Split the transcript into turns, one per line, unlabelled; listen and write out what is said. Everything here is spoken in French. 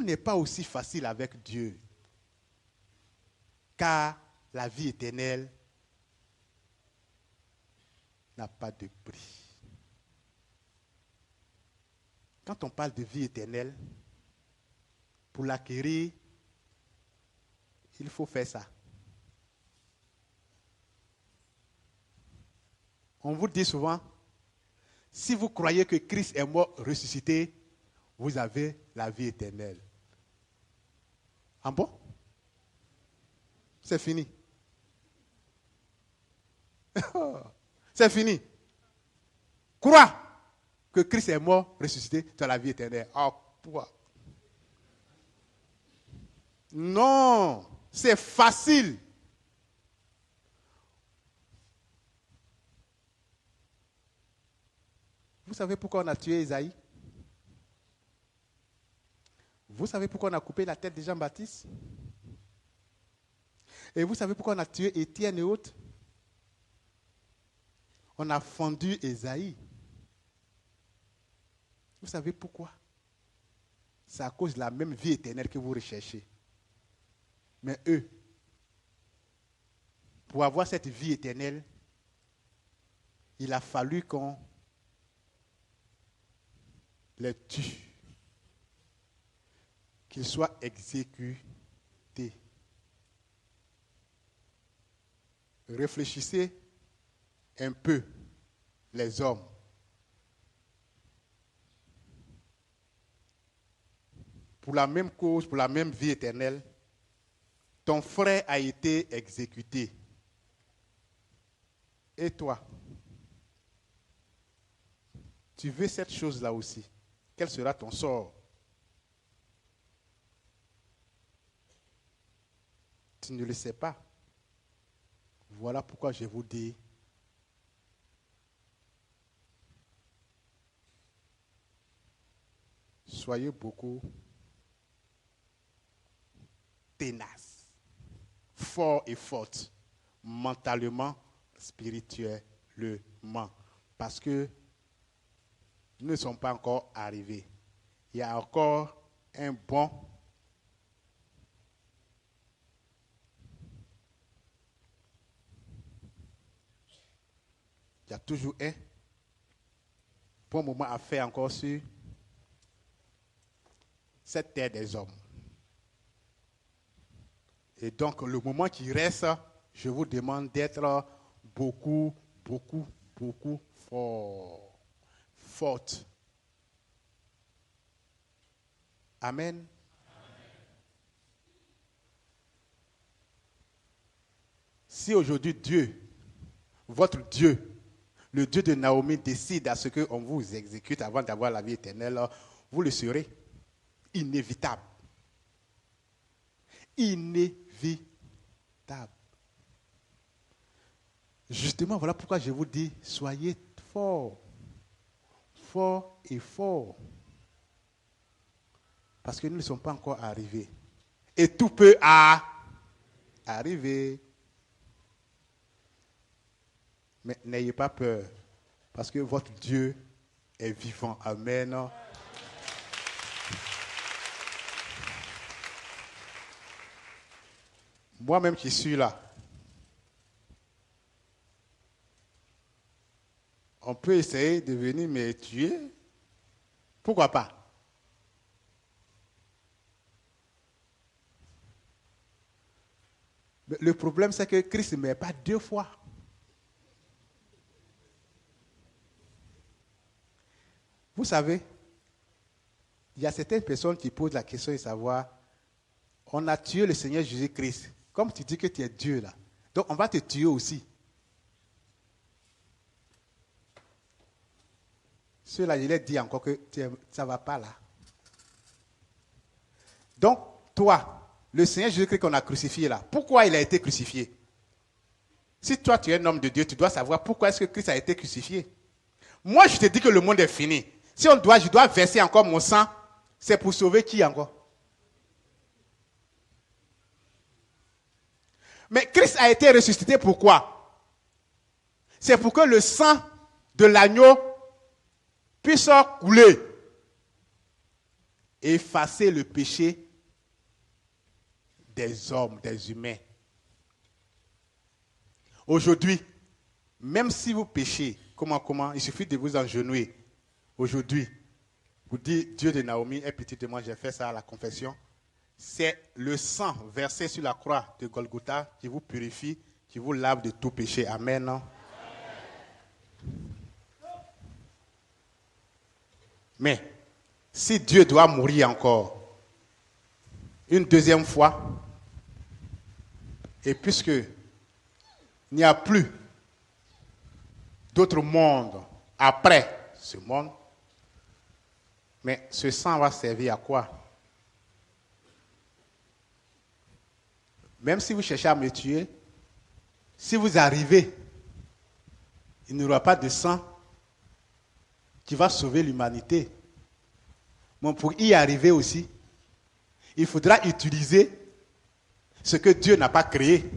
tout n'est pas aussi facile avec Dieu. Car la vie éternelle n'a pas de prix. Quand on parle de vie éternelle, pour l'acquérir, il faut faire ça. On vous dit souvent, si vous croyez que Christ est mort, ressuscité, vous avez la vie éternelle. Ah bon? C'est fini. C'est fini. Crois que Christ est mort, ressuscité, tu as la vie éternelle. Ah, pourquoi? Non, c'est facile. Vous savez pourquoi on a tué Isaïe? Vous savez pourquoi on a coupé la tête de Jean-Baptiste? Et vous savez pourquoi on a tué Étienne et autres? On a fendu Isaïe. Vous savez pourquoi? C'est à cause de la même vie éternelle que vous recherchez. Mais eux, pour avoir cette vie éternelle, il a fallu qu'on les tue, qu'ils soient exécutés. Réfléchissez un peu, les hommes. Pour la même cause, pour la même vie éternelle, ton frère a été exécuté. Et toi, tu veux cette chose-là aussi. Quel sera ton sort? Tu ne le sais pas. Voilà pourquoi je vous dis, soyez beaucoup ténaces, forts et fortes, mentalement, spirituellement, parce que nous ne sommes pas encore arrivés. Il y a encore un bon il y a toujours un bon moment à faire encore sur cette terre des hommes. Et donc, le moment qui reste, je vous demande d'être beaucoup, beaucoup, beaucoup fort, forte. Amen. Si aujourd'hui Dieu, votre Dieu, le Dieu de Naomi décide à ce qu'on vous exécute avant d'avoir la vie éternelle, vous le serez. Inévitable. Inévitable. Justement, voilà pourquoi je vous dis, soyez forts. Forts et forts. Parce que nous ne sommes pas encore arrivés. Et tout peut arriver. Mais n'ayez pas peur, parce que votre Dieu est vivant. Amen. Moi-même qui suis là, on peut essayer de venir me tuer. Pourquoi pas? Mais le problème, c'est que Christ ne meurt pas deux fois. Vous savez, il y a certaines personnes qui posent la question de savoir, on a tué le Seigneur Jésus-Christ. Comme tu dis que tu es Dieu là, donc on va te tuer aussi. Ceux-là, je leur dis encore que ça ne va pas là. Donc, toi, le Seigneur Jésus-Christ qu'on a crucifié là, pourquoi il a été crucifié? Si toi, tu es un homme de Dieu, tu dois savoir pourquoi est-ce que Christ a été crucifié. Moi, je te dis que le monde est fini. Si je dois verser encore mon sang, c'est pour sauver qui encore? Mais Christ a été ressuscité pourquoi? C'est pour que le sang de l'agneau puisse couler. effacer le péché des hommes, des humains. Aujourd'hui, même si vous péchez, comment, il suffit de vous engenouiller. Aujourd'hui, vous dites, Dieu de Naomi est petit de moi, j'ai fait ça à la confession. C'est le sang versé sur la croix de Golgotha qui vous purifie, qui vous lave de tout péché. Amen. Non? Mais, si Dieu doit mourir encore, une deuxième fois, et puisque il n'y a plus d'autre monde après ce monde, mais ce sang va servir à quoi? Même si vous cherchez à me tuer, si vous arrivez, il n'y aura pas de sang qui va sauver l'humanité. Mais pour y arriver aussi, il faudra utiliser ce que Dieu n'a pas créé.